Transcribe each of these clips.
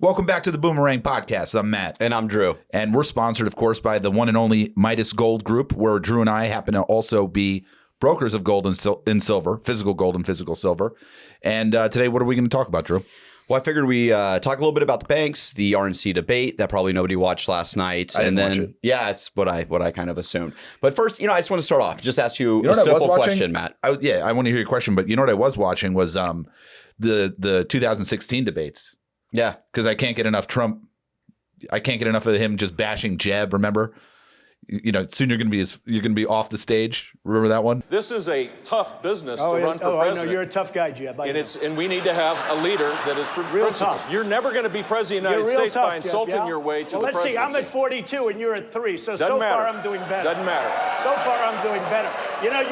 Welcome back to the Boomerang Podcast. I'm Matt. And I'm Drew. And we're sponsored, of course, by the one and only Midas Gold Group, where Drew and I happen to also be brokers of gold and silver, physical gold and physical silver. And today, what are we going to talk about, Drew? Well, I figured we talk a little bit about the banks, the RNC debate that probably nobody watched last night. I didn't watch it. Yeah, it's what I kind of assumed. But first, I just want to start off, just ask you a simple question, Matt. I want to hear your question, but you know what I was watching was the 2016 debates. Yeah, because I can't get enough Trump. I can't get enough of him just bashing Jeb. Remember, soon you're going to be off the stage. Remember that one? This is a tough business to run for president. I know you're a tough guy, Jeb. And we need to have a leader that is real principled. tough. You're never going to be president of the United States tough, by insulting Jeb, your way to the let's presidency. see. I'm at 42 and you're at 3. So Doesn't matter. far I'm doing better. Doesn't matter. So far I'm doing better.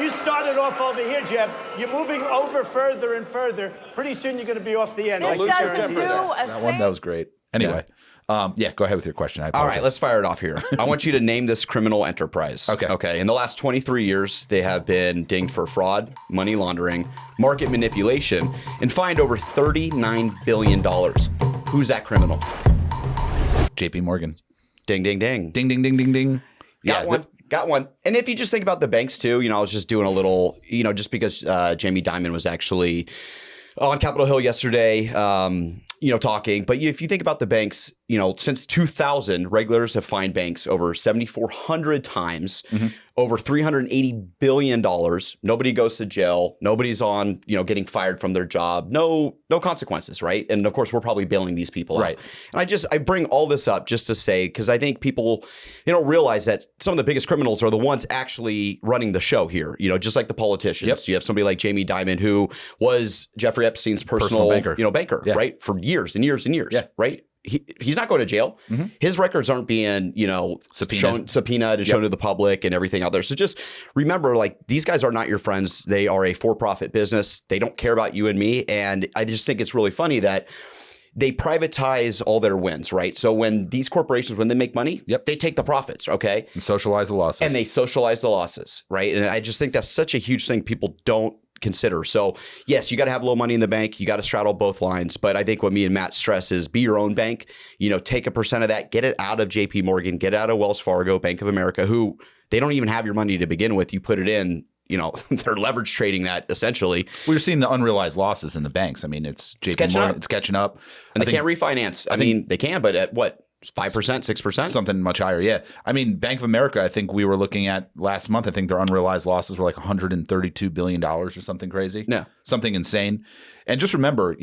You started off over here, Jeb. You're moving over further and further. Pretty soon you're going to be off the end. This doesn't do That was great. Anyway, go ahead with your question. I apologize. All right, let's fire it off here. I want you to name this criminal enterprise. Okay. In the last 23 years, they have been dinged for fraud, money laundering, market manipulation, and fined over $39 billion. Who's that criminal? JP Morgan. Ding, ding, ding. Ding, ding, ding, ding, ding. Got one. And if you just think about the banks too, I was just doing a little, just because Jamie Dimon was actually on Capitol Hill yesterday, talking. But if you think about the banks, since 2000, regulators have fined banks over 7,400 times, over $380 billion. Nobody goes to jail. Nobody's on, getting fired from their job. No consequences, right? And of course, we're probably bailing these people out. And I bring all this up just to say, because I think people, they don't realize that some of the biggest criminals are the ones actually running the show here, just like the politicians. Yep. You have somebody like Jamie Dimon, who was Jeffrey Epstein's personal banker, right? For years and years and years, right? He's not going to jail. His records aren't being, subpoenaed and shown to the public and everything out there. So just remember, these guys are not your friends. They are a for-profit business. They don't care about you and me. And I just think it's really funny that they privatize all their wins, right? So when these corporations, when they make money, they take the profits, okay? And socialize the losses. And they socialize the losses, right? And I just think that's such a huge thing people don't consider. So yes, you got to have a little money in the bank. You got to straddle both lines. But I think what me and Matt stress is be your own bank, take a percent of that, get it out of JP Morgan, get it out of Wells Fargo, Bank of America, who they don't even have your money to begin with. You put it in, they're leverage trading that essentially. We're seeing the unrealized losses in the banks. I mean, it's JP Morgan, it's catching up. And they can't refinance. I mean, they can, but at what? 5%, 6%? Something much higher, yeah. I mean, Bank of America, I think we were looking at last month, I think their unrealized losses were like $132 billion or something crazy. Yeah. Something insane. And just remember,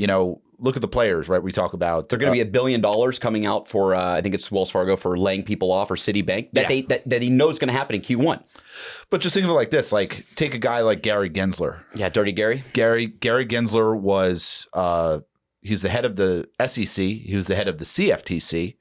look at the players, right? We talk about they're going to be $1 billion coming out for I think it's Wells Fargo for laying people off, or Citibank that he knows is going to happen in Q1. But just think of it like this: take a guy like Gary Gensler. Yeah, Dirty Gary. Gary Gensler was he's the head of the SEC. He was the head of the CFTC.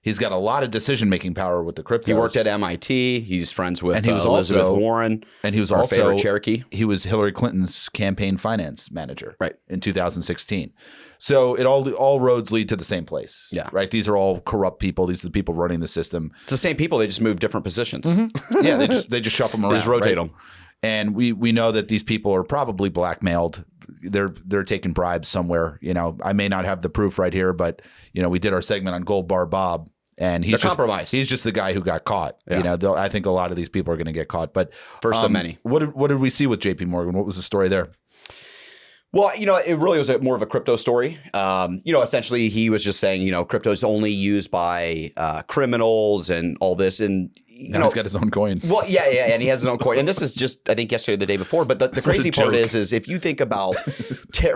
He's got a lot of decision-making power with the cryptos. He worked at MIT. He's friends with Elizabeth Warren. And he was also Cherokee. He was Hillary Clinton's campaign finance manager, right, in 2016. So it all roads lead to the same place. Yeah, right. These are all corrupt people. These are the people running the system. It's the same people. They just move different positions. Yeah, they just shuffle them around. Just rotate them. And we know that these people are probably blackmailed. They're taking bribes somewhere. I may not have the proof right here, but we did our segment on Gold Bar Bob. And he's compromised. He's just the guy who got caught. Yeah. I think a lot of these people are going to get caught. But first of many. What did we see with JP Morgan? What was the story there? Well, it really was more of a crypto story. Essentially he was just saying, crypto is only used by criminals and all this. And he's got his own coin. Well, yeah, and he has his own coin. And this is just, I think, yesterday or the day before. But the crazy part is if you think about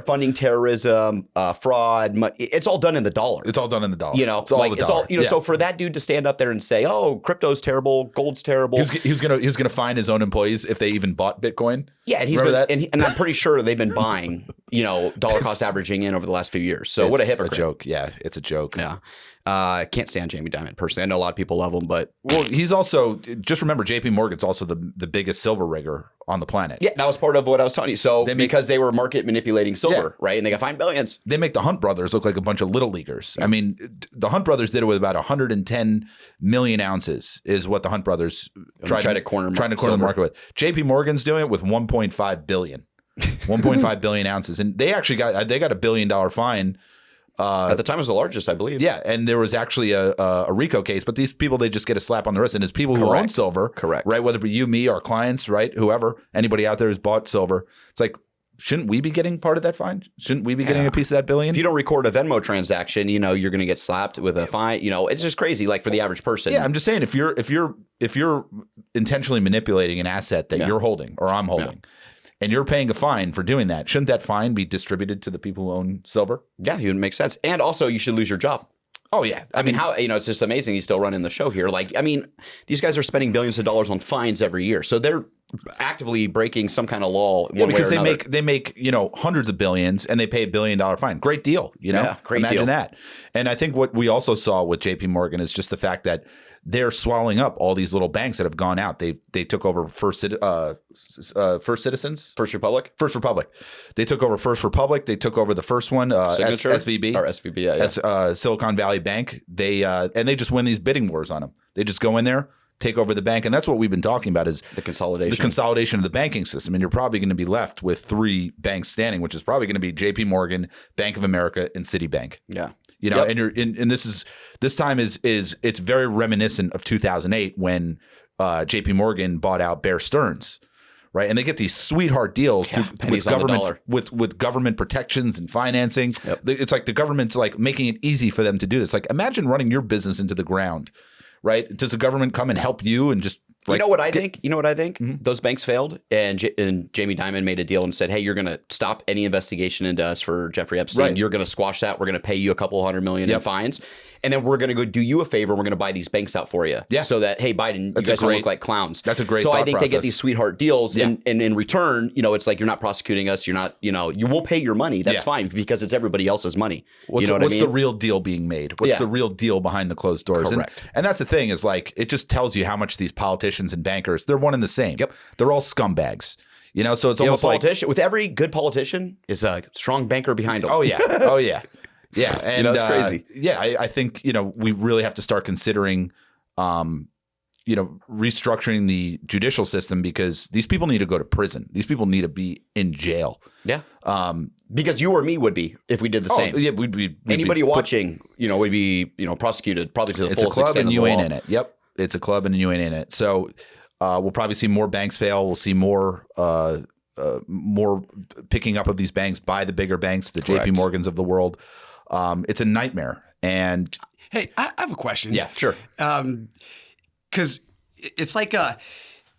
funding terrorism, fraud, it's all done in the dollar. It's all done in the dollar. It's all the dollar. So for that dude to stand up there and say, "Oh, crypto's terrible, gold's terrible," he was gonna fine his own employees if they even bought Bitcoin. Yeah, and and I'm pretty sure they've been buying, dollar cost averaging in over the last few years. So what a hypocrite! A joke. Yeah, it's a joke. Yeah. Can't stand Jamie Dimon personally. I know a lot of people love him, but he's also, just remember, JP Morgan's also the biggest silver rigger on the planet. Yeah, that was part of what I was telling you. So because they were market manipulating silver, right? And they got fined billions. They make the Hunt brothers look like a bunch of little leaguers. Yeah. I mean, the Hunt brothers did it with about 110 million ounces is what the Hunt brothers tried to corner the market with. JP Morgan's doing it with 1.5 billion. 1.5 billion ounces. And they actually got a $1 billion fine At the time, it was the largest, I believe. Yeah, and there was actually a RICO case, but these people, they just get a slap on the wrist. And it's people who own silver, Correct. right? Whether it be you, me, our clients, right? Whoever, anybody out there who's bought silver. It's like, shouldn't we be getting part of that fine? Shouldn't we be getting a piece of that billion? If you don't record a Venmo transaction, you know, you're going to get slapped with a fine. You know, it's just crazy, like for the average person. Yeah, I'm just saying, if you're intentionally manipulating an asset that you're holding or I'm holding, and you're paying a fine for doing that, shouldn't that fine be distributed to the people who own silver? Yeah, it would make sense. And also, you should lose your job. Oh, yeah. I mean, how, you know, it's just amazing he's still running the show here. Like, I mean, these guys are spending billions of dollars on fines every year. So they're actively breaking some kind of law. Yeah, because they make, you know, hundreds of billions and they pay $1 billion fine. Great deal. You know, imagine deal. that. And I think what we also saw with JP Morgan is just the fact that they're swallowing up all these little banks that have gone out. They took over First Citizens, First Republic. They took over First Republic. They took over the first one, SVB, or SVB, Silicon Valley Bank. They just win these bidding wars on them. They just go in there, take over the bank, and that's what we've been talking about is the consolidation of the banking system. And you're probably going to be left with 3 banks standing, which is probably going to be JP Morgan, Bank of America, and Citibank. Yeah. You know, and this time is it's very reminiscent of 2008 when JP Morgan bought out Bear Stearns, right? And they get these sweetheart deals with government protections and financing. Yep. It's like the government's like making it easy for them to do this. Like imagine running your business into the ground, right? Does the government come and help you and just you know what I think? Mm-hmm. Those banks failed, and Jamie Dimon made a deal and said, "Hey, you're going to stop any investigation into us for Jeffrey Epstein. Right. You're going to squash that. We're going to pay you a couple $100 million in fines, and then we're going to go do you a favor. We're going to buy these banks out for you, so that hey, Biden, you guys don't look like clowns." That's a great. So I think they get these sweetheart deals, and in return, you know, it's like you're not prosecuting us. You're not, you know, you will pay your money. That's fine because it's everybody else's money. What's the real deal being made? What's the real deal behind the closed doors? Correct. And that's the thing is like it just tells you how much these politicians and bankers, they're one and the same. Yep. They're all scumbags. You know, so it's almost like with every good politician is a strong banker behind them. Oh yeah. Oh yeah. Yeah. And you know, it's crazy. Yeah. I think, you know, we really have to start considering you know, restructuring the judicial system because these people need to go to prison. These people need to be in jail. Yeah. Because you or me would be if we did the same. Yeah, we'd be anybody watching, you know, would be, you know, prosecuted probably to the fullest extent. It's a club and you ain't in it. Yep. It's a club and you ain't in it. So we'll probably see more banks fail. We'll see more picking up of these banks by the bigger banks, the JP Morgans of the world. It's a nightmare. And hey, I have a question. Yeah, sure. Because it's like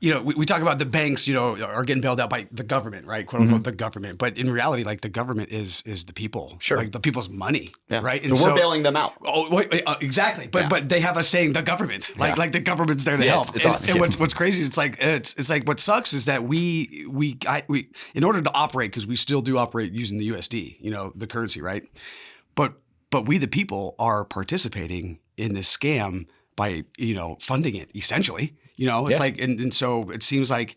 you know, we talk about the banks, you know, are getting bailed out by the government, right? "Quote unquote," the government. But in reality, like the government is the people, Sure, like the people's money, right? And so we're bailing them out. Oh, wait, exactly. But they have us saying the government, like the government's there to help. It's awesome. And what's crazy? It's like what sucks is that we in order to operate, because we still do operate using the USD, you know, the currency, right? But we the people are participating in this scam by, you know, funding it essentially. You know, it's like, and so it seems like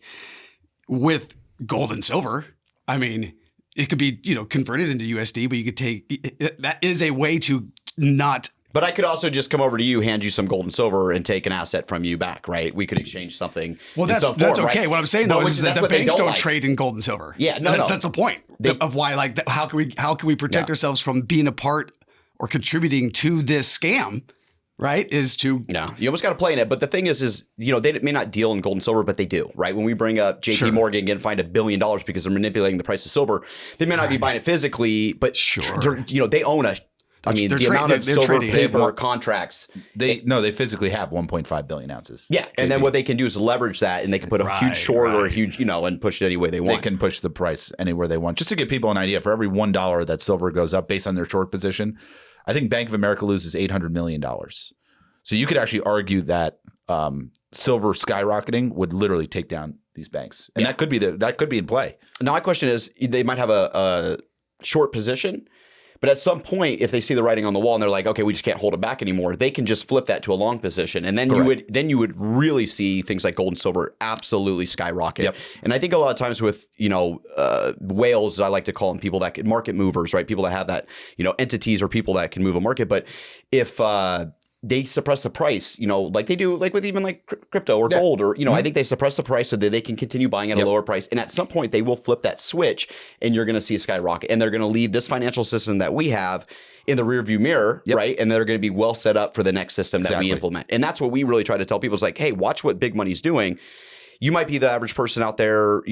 with gold and silver, I mean, it could be, you know, converted into USD, but you could take, that is a way to not. But I could also just come over to you, hand you some gold and silver, and take an asset from you back, right? We could exchange something. Well, that's okay. Right? What I'm saying though is that the banks don't trade in gold and silver. Yeah, that's the point of why. Like, how can we protect ourselves from being a part or contributing to this scam? Right, is to you almost got to play in it. But the thing is, you know, they may not deal in gold and silver, but they do, right? When we bring up JP Morgan getting fined $1 billion because they're manipulating the price of silver, they may not be buying it physically, but you know, they own the amount of silver paper contracts. They physically have 1.5 billion ounces. Yeah, and then what they can do is leverage that, and they can put a huge short or a huge, you know, and push it any way they want. They can push the price anywhere they want. Just to give people an idea, for every $1 that silver goes up based on their short position, I think Bank of America loses $800 million. So you could actually argue that silver skyrocketing would literally take down these banks, and that could be in play. Now, my question is, they might have a short position, but at some point, if they see the writing on the wall and they're like, okay, we just can't hold it back anymore, they can just flip that to a long position, and then you would really see things like gold and silver absolutely skyrocket. Yep. And I think a lot of times with, you know, whales, I like to call them, people that can market movers, right? People that have that, you know, entities or people that can move a market. But if they suppress the price, like they do, like with even like crypto or gold, or I think they suppress the price so that they can continue buying at a lower price. And at some point, they will flip that switch, and you're going to see a skyrocket. And they're going to leave this financial system that we have in the rearview mirror, right? And they're going to be well set up for the next system that we implement. And that's what we really try to tell people is like, hey, watch what big money's doing. You might be the average person out there,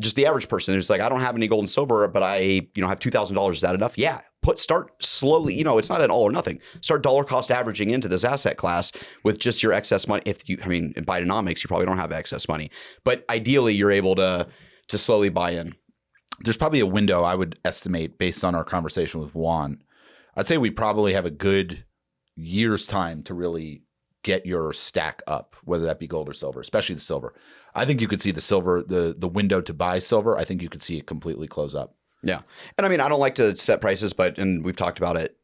just the average person who's like, I don't have any gold and silver, but I, have $2,000. Is that enough? Yeah. Start slowly. It's not an all or nothing. Start dollar cost averaging into this asset class with just your excess money. In Bidenomics, you probably don't have excess money, but ideally you're able to slowly buy in. There's probably a window I would estimate based on our conversation with Juan. I'd say we probably have a good year's time to really get your stack up, whether that be gold or silver, especially the silver. I think you could see the silver, the window to buy silver. I think you could see it completely close up. Yeah. And I don't like to set prices, and we've talked about it,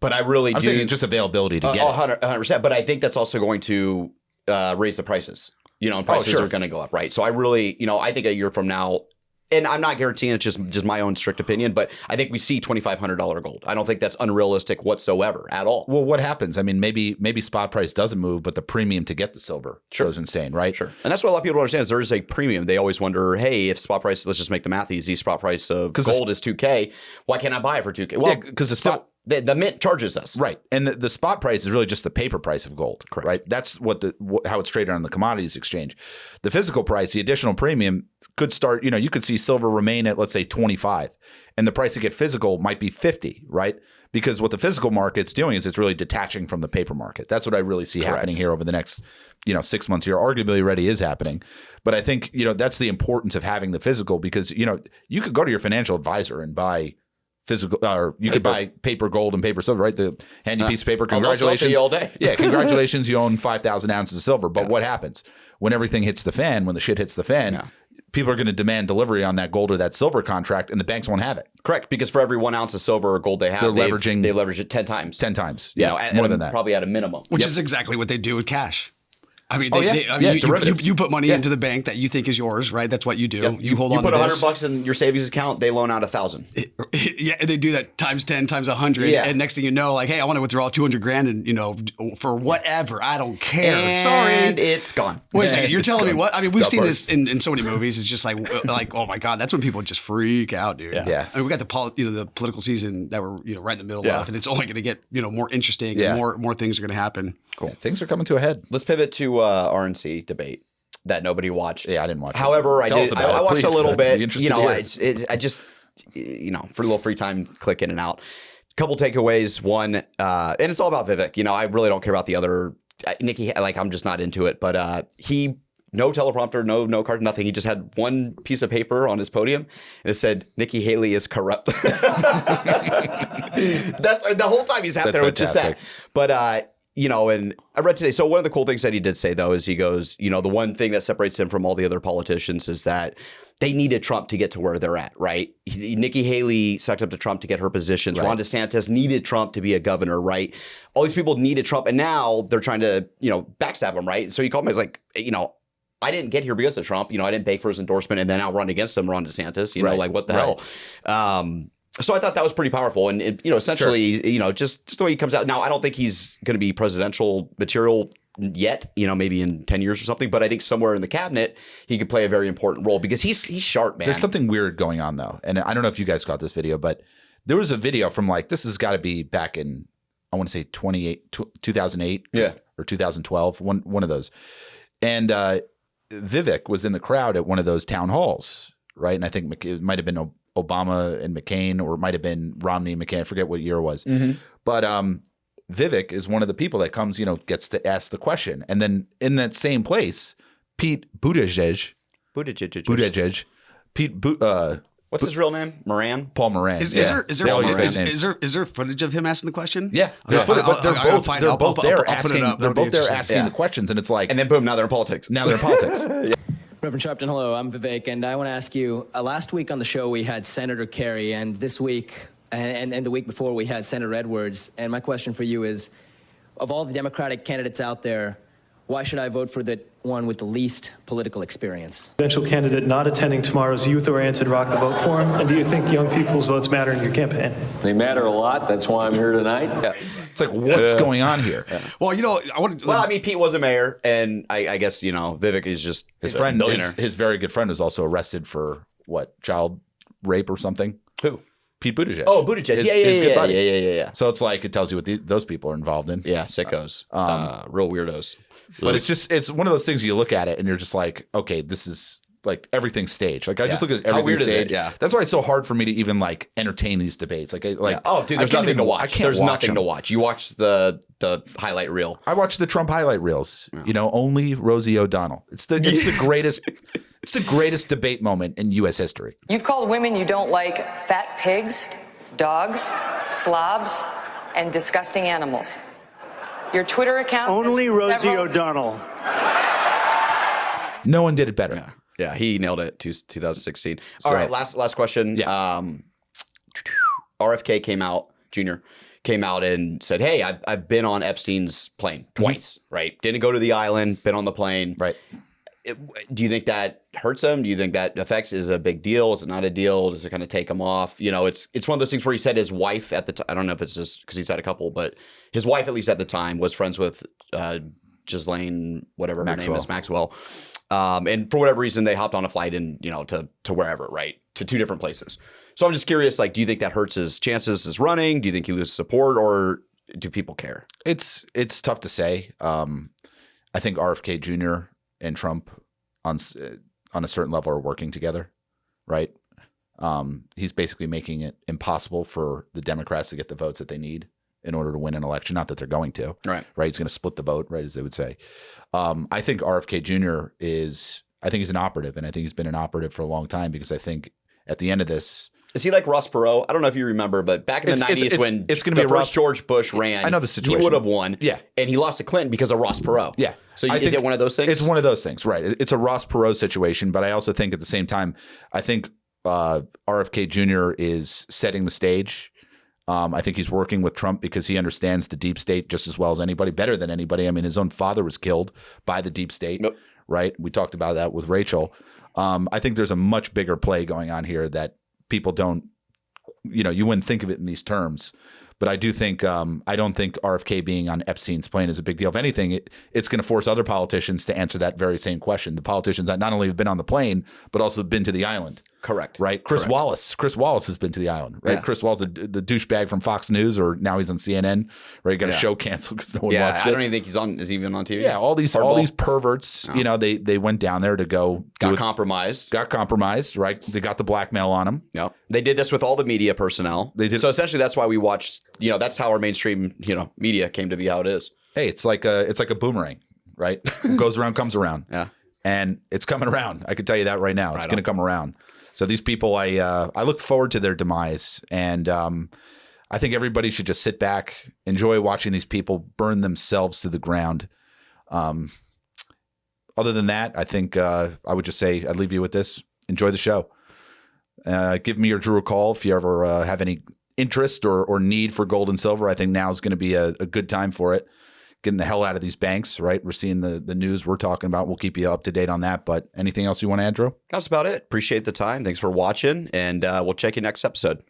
but I'm saying it's just availability to get 100%. But I think that's also going to raise the prices, and prices are going to go up. Right. So I really, I think a year from now, and I'm not guaranteeing, it's just my own strict opinion, but I think we see $2,500 gold. I don't think that's unrealistic whatsoever at all. Well, what happens? Maybe spot price doesn't move, but the premium to get the silver goes insane, right? Sure. And that's what a lot of people don't understand is there is a premium. They always wonder, hey, if spot price, let's just make the math easy, spot price of gold is $2,000, why can't I buy it for $2,000? Well, because the spot... The mint charges us. Right. And the spot price is really just the paper price of gold. Correct. Right. That's how it's traded on the commodities exchange. The physical price, the additional premium could start, you could see silver remain at, let's say, 25, and the price to get physical might be 50, right? Because what the physical market's doing is it's really detaching from the paper market. That's what I really see happening here over the next, 6 months here. Arguably already is happening. But I think, that's the importance of having the physical because, you could go to your financial advisor and buy physical, or you could buy paper gold and paper silver, right? The handy piece of paper. Congratulations. All day. Yeah, congratulations. You own 5,000 ounces of silver. But what happens when everything hits the fan? When the shit hits the fan, people are going to demand delivery on that gold or that silver contract, and the banks won't have it. Correct, because for every 1 ounce of silver or gold they have, they leverage it 10 times. 10 times. More than that. Probably at a minimum. Which is exactly what they do with cash. Derivatives. You put money into the bank that you think is yours, right? That's what you do. Yep. You hold on to this. this. You put $100 in your savings account, they loan out 1,000. Yeah, and they do that times 10, times 100. Yeah. And next thing you know, like, hey, I want to withdraw 200 grand and, for whatever. I don't care. And sorry. And it's gone. Wait a second. You're telling me what? We've seen this in so many movies. It's just like, oh my God, that's when people just freak out, dude. Yeah. We got the political season that we're, right in the middle of, and it's only going to get, more interesting and more things are going to happen. Cool. Things are coming to a head. Let's pivot to RNC debate that nobody watched. Yeah, I didn't watch it. However, I did. I watched a little bit. I just, for a little free time, click in and out. Couple takeaways. One, and it's all about Vivek. I really don't care about the other. Nikki, I'm just not into it. But he, no teleprompter, no card, nothing. He just had one piece of paper on his podium, and it said, "Nikki Haley is corrupt." That's the whole time he's out there with just that. But and I read today. So one of the cool things that he did say, though, is he goes, the one thing that separates him from all the other politicians is that they needed Trump to get to where they're at, right? Nikki Haley sucked up to Trump to get her positions. Right. Ron DeSantis needed Trump to be a governor, right? All these people needed Trump, and now they're trying to, backstab him, right? So he called me, like, I didn't get here because of Trump. I didn't beg for his endorsement and then I'll run against him, Ron DeSantis. Like, what the hell? So I thought that was pretty powerful. And, essentially, just the way he comes out. Now, I don't think he's going to be presidential material yet, maybe in 10 years or something. But I think somewhere in the cabinet, he could play a very important role because he's sharp, man. There's something weird going on, though. And I don't know if you guys got this video, but there was a video from this has got to be back in, I want to say 2008 or 2012, one of those. And Vivek was in the crowd at one of those town halls, right? And I think it might have been Obama and McCain, or it might have been Romney and McCain. I forget what year it was. Mm-hmm. But Vivek is one of the people that comes, gets to ask the question. And then in that same place, Pete Buttigieg. What's his real name? Moran? Paul Moran. Is there footage of him asking the question? Yeah, there's footage, but they're both there asking the questions, and it's like, and then boom, now they're in politics. Yeah. Reverend Sharpton, hello. I'm Vivek, and I want to ask you. Last week on the show we had Senator Kerry, and this week and the week before we had Senator Edwards. And my question for you is, of all the Democratic candidates out there, why should I vote for the one with the least political experience. Presidential candidate not attending tomorrow's youth-oriented Rock the Vote forum? And do you think young people's votes matter in your campaign? They matter a lot. That's why I'm here tonight. It's like, what's going on here? Well, I want to. Well, I mean, Pete was a mayor, and I guess Vivek is just His friend, billionaire. his very good friend, was also arrested for child rape or something. Who? Pete Buttigieg. Oh, Buttigieg. His Yeah. good buddy. Yeah. So it's like it tells you what those people are involved in. Yeah, sickos. Real weirdos. But it's one of those things you look at it and you're just like, okay, this is like everything's staged. Like I just look at everything weird is it? staged. Yeah. That's why it's so hard for me to even like entertain these debates. Oh, dude, there's nothing to watch. I can't There's watch nothing them. to watch. You watch the highlight reel. I watch the Trump highlight reels. Only Rosie O'Donnell. It's the greatest. It's the greatest debate moment in U.S. history. You've called women you don't like fat pigs, dogs, slobs, and disgusting animals. Your Twitter account. Only Rosie several- O'Donnell. No one did it better. Yeah, he nailed it. 2016. All right, last question. Yeah. RFK Jr. came out and said, "Hey, I've been on Epstein's plane twice. Right? Didn't go to the island. Been on the plane. Right. Do you think that hurts him? Do you think that affects? Is it a big deal? Is it not a deal? Does it kind of take him off? It's one of those things where he said his wife at the time. I don't know if it's just because he's had a couple, but his wife, at least at the time, was friends with Ghislaine, whatever her name is, Maxwell. And for whatever reason, they hopped on a flight and to wherever, right, to two different places. So I'm just curious, like, do you think that hurts his chances as running? Do you think he loses support, or do people care? It's tough to say. I think RFK Jr. and Trump on a certain level are working together, right? He's basically making it impossible for the Democrats to get the votes that they need in order to win an election. Not that they're going to, right? He's going to split the vote, right, as they would say. I think RFK Jr. I think he's an operative, and I think he's been an operative for a long time because I think at the end of this, is he like Ross Perot? I don't know if you remember, but back in the 90s when it's going to be first George Bush ran, I know the situation. He would have won. Yeah. And he lost to Clinton because of Ross Perot. Yeah. So is it one of those things? It's one of those things, right? It's a Ross Perot situation, but I also think at the same time, I think RFK Jr. is setting the stage. I think he's working with Trump because he understands the deep state just as well as anybody, better than anybody. I mean, his own father was killed by the deep state, right? We talked about that with Rachel. I think there's a much bigger play going on here that people don't, you wouldn't think of it in these terms. But I do think I don't think RFK being on Epstein's plane is a big deal. If anything, it's going to force other politicians to answer that very same question. The politicians that not only have been on the plane, but also been to the island. Correct. Right. Chris Wallace has been to the island. Right. Yeah. Chris Wallace, the douchebag from Fox News, or now he's on CNN. Right. He got a show canceled because no one watched it. I don't even think he's on. Is he even on TV? Yeah. All these perverts. Oh. They went down there to go got compromised. Got compromised. Right. They got the blackmail on him. Yeah. They did this with all the media personnel. They did. So essentially, that's why we watched. That's how our mainstream media came to be how it is. Hey, it's like a boomerang. Right. What goes around comes around. Yeah. And it's coming around. I can tell you that right now. It's going to come around. So these people, I look forward to their demise, and I think everybody should just sit back, enjoy watching these people burn themselves to the ground. Other than that, I think I would just say I'd leave you with this: enjoy the show. Give me or Drew a call if you ever have any interest or need for gold and silver. I think now is going to be a good time for it. Getting the hell out of these banks, right? We're seeing the news we're talking about. We'll keep you up to date on that. But anything else you want to add, Drew? That's about it. Appreciate the time. Thanks for watching, and we'll check you next episode.